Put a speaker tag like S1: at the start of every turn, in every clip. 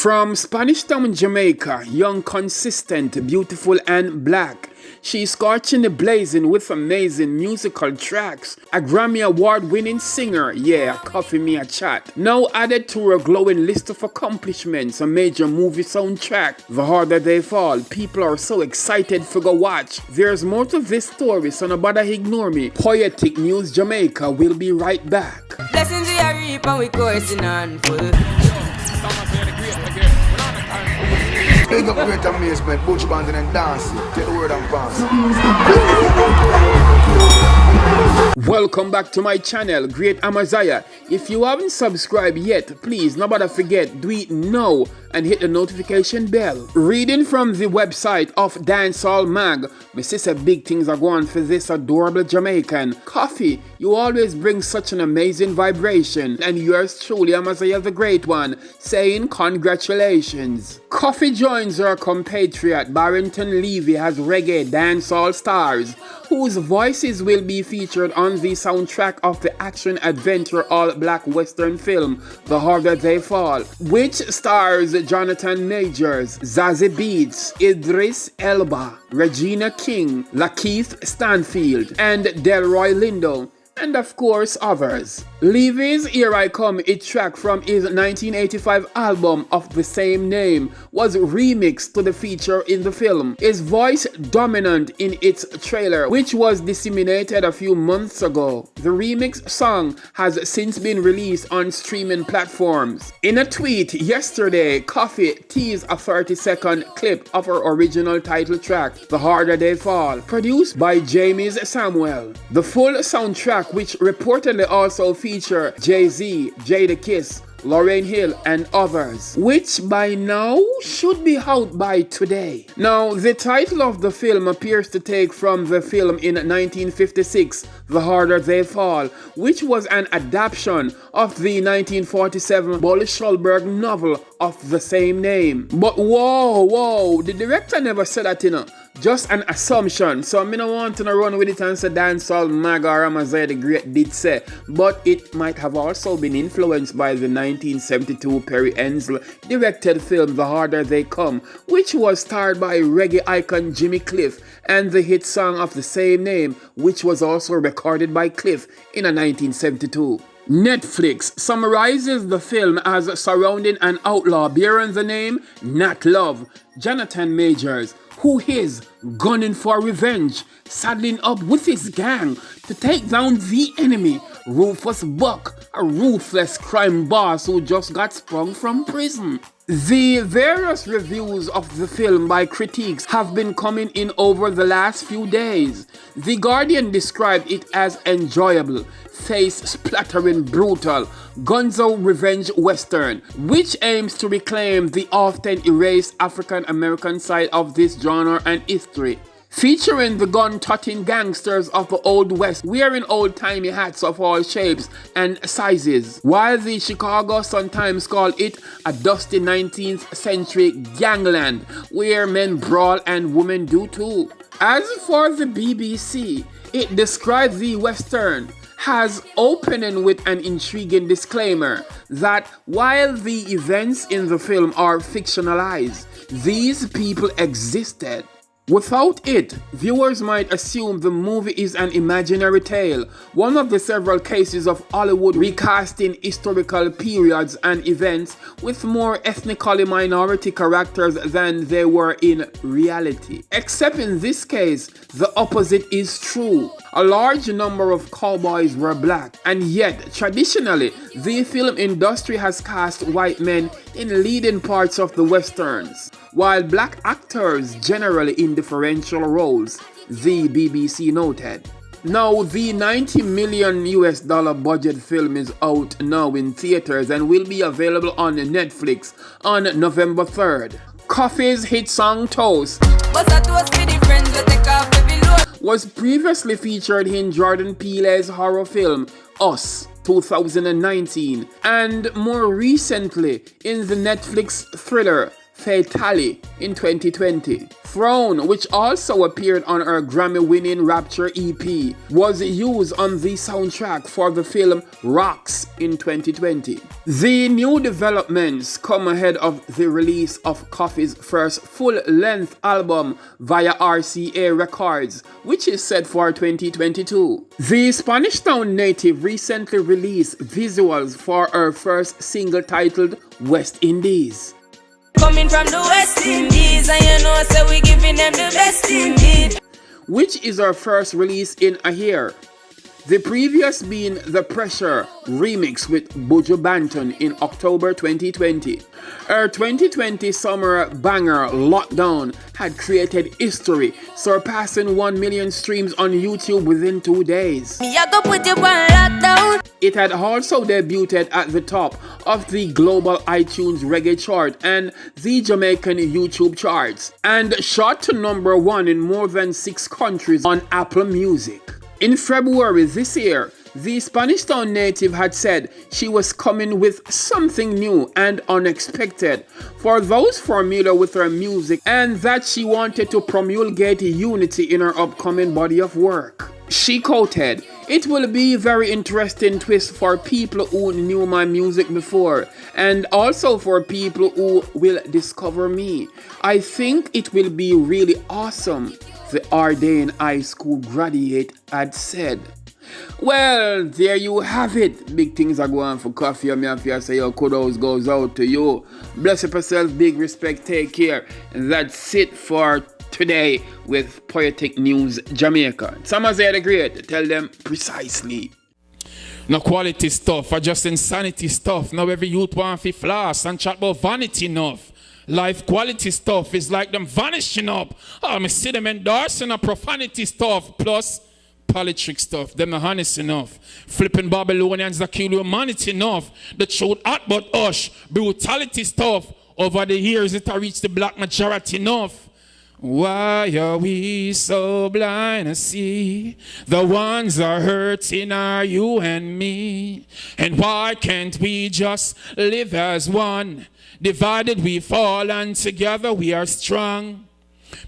S1: From Spanish Town Jamaica, young, consistent, beautiful and black, she's scorchingly blazing with amazing musical tracks. A Grammy Award-winning singer, Koffee me a chat. Now added to her glowing list of accomplishments, a major movie soundtrack. The harder they fall, people are so excited for go watch. There's more to this story, so no bother ignore me. Poetic News Jamaica will be right back.
S2: Blessings we are reap and we coursing on full.
S3: Big up great amazement, butch banding and dancing. Get the word and pass.
S1: Welcome back to my channel, Great Amaziah. If you haven't subscribed yet, please nobody forget, do it now and hit the notification bell. Reading from the website of Dancehall Mag, my sister big things are going for this adorable Jamaican. Koffee, you always bring such an amazing vibration, and yours truly, Amaziah the Great One, saying congratulations. Koffee joins her compatriot Barrington Levy as reggae dancehall stars, whose voices will be featured on the soundtrack of the action-adventure all-black western film, The Harder They Fall, which stars Jonathan Majors, Zazie Beetz, Idris Elba, Regina King, LaKeith Stanfield, and Delroy Lindo, and of course others. Levy's Here I Come, a track from his 1985 album of the same name, was remixed to the feature in the film. His voice dominant in its trailer, which was disseminated a few months ago. The remix song has since been released on streaming platforms. In a tweet yesterday, Koffee teased a 30-second clip of her original title track, The Harder They Fall, produced by James Samuel. The full soundtrack, which reportedly also featured Jay-Z, Jada Kiss, Lauryn Hill and others, which by now should be out by today. Now, the title of the film appears to take from the film in 1956, The Harder They Fall, which was an adaptation of the 1947 Bull Schulberg novel of the same name. But whoa, the director never said that, just an assumption, so I don't want to run with it and say Dancehall Mag or Amaziah the Great did say, but it might have also been influenced by the 1972 Perry Hensel directed film The Harder They Come, which was starred by reggae icon Jimmy Cliff, and the hit song of the same name, which was also recorded by Cliff in 1972. Netflix summarizes the film as surrounding an outlaw bearing the name Nat Love, Jonathan Majors, who is gunning for revenge, saddling up with his gang to take down the enemy, Rufus Buck, a ruthless crime boss who just got sprung from prison. The various reviews of the film by critics have been coming in over the last few days. The Guardian described it as enjoyable, face-splattering, brutal, gonzo revenge western, which aims to reclaim the often erased African-American side of this genre and history. Featuring the gun-toting gangsters of the Old West wearing old-timey hats of all shapes and sizes, while the Chicago Sun-Times called it a dusty 19th century gangland where men brawl and women do too. As for the BBC, it described the Western as opening with an intriguing disclaimer that while the events in the film are fictionalized, these people existed. Without it, viewers might assume the movie is an imaginary tale, one of the several cases of Hollywood recasting historical periods and events with more ethnically minority characters than they were in reality. Except in this case, the opposite is true. A large number of cowboys were black, and yet, traditionally, the film industry has cast white men in leading parts of the westerns, while black actors generally in differential roles, the BBC noted. Now, the $90 million budget film is out now in theaters and will be available on Netflix on November 3rd. Koffee's hit song Toast was previously featured in Jordan Peele's horror film Us 2019, and more recently in the Netflix thriller Fatally in 2020. Throne, which also appeared on her Grammy-winning Rapture EP, was used on the soundtrack for the film Rocks in 2020. The new developments come ahead of the release of Koffee's first full-length album via RCA Records, which is set for 2022. The Spanish Town native recently released visuals for her first single titled West Indies.
S2: Coming from the West Indies, and you know, so we giving them the best indeed.
S1: Which is our first release in a year. The previous being The Pressure remix with Buju Banton in October 2020. Her 2020 summer banger Lockdown had created history, surpassing 1 million streams on YouTube within 2 days.
S2: Me a go put you on lockdown.
S1: It had also debuted at the top of the global iTunes reggae chart and the Jamaican YouTube charts, and shot to number 1 in more than 6 countries on Apple Music. In February this year, the Spanish Town native had said she was coming with something new and unexpected for those familiar with her music, and that she wanted to promulgate unity in her upcoming body of work. She quoted, "It will be a very interesting twist for people who knew my music before, and also for people who will discover me. I think it will be really awesome," the Ardennes High School graduate had said. Well, there you have it. Big things are going for Koffee. And me have to say your kudos goes out to you. Bless up yourself, big respect, take care. And that's it for today with Poetic News Jamaica. Some of the great, tell them precisely.
S4: No quality stuff, or just insanity stuff. Now every youth want to floss and chat about vanity enough. Life quality stuff is like them vanishing up. I see them endorsing a profanity stuff plus politic stuff. Them not honest enough. Flipping Babylonians that kill humanity enough. The truth hot but hush. Brutality stuff. Over the years it has reached the black majority enough. Why are we so blind to see the ones are hurting are you and me? And why can't we just live as one? Divided we fall and together we are strong.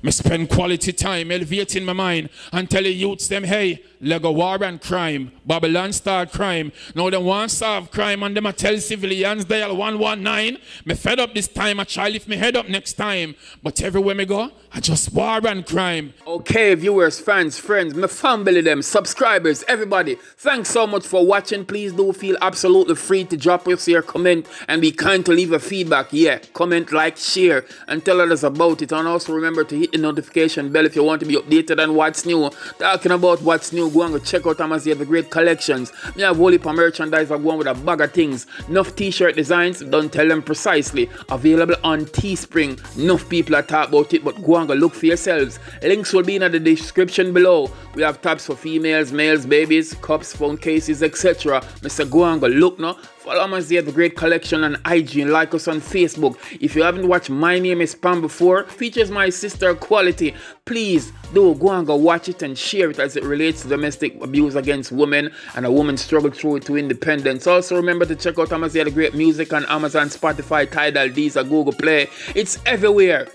S4: Me spend quality time elevating my mind and tell the youths them, hey, Lego war and crime. Babylon start crime. Now them want solve crime and them a tell civilians dial 119. Me fed up this time, I try lift me head up next time. But everywhere me go, I just war and crime.
S1: Okay, viewers, fans, friends, my family, them, subscribers, everybody, thanks so much for watching. Please do feel absolutely free to drop us your comment and be kind to leave a feedback. Yeah, comment, like, share, and tell others about it. And also remember to hit the notification bell if you want to be updated on what's new. Talking about what's new, go and go check out Amazon, the great collections. Me have whole heap of merchandise are going with a bag of things. Enough t-shirt designs, don't tell them precisely. Available on Teespring. Enough people are talk about it, but go and go look for yourselves. Links will be in the description below. We have tabs for females, males, babies, cups, phone cases, etc. Mr. Go and go look now. Follow Amazon, the great collection on IG, and like us on Facebook. If you haven't watched My Name is Pam before, features my sister Quality. Please do go and go watch it and share it as it relates to domestic abuse against women and a woman's struggle through it to independence. Also remember to check out Amazon, the great music on Amazon, Spotify, Tidal, Deezer, Google Play. It's everywhere.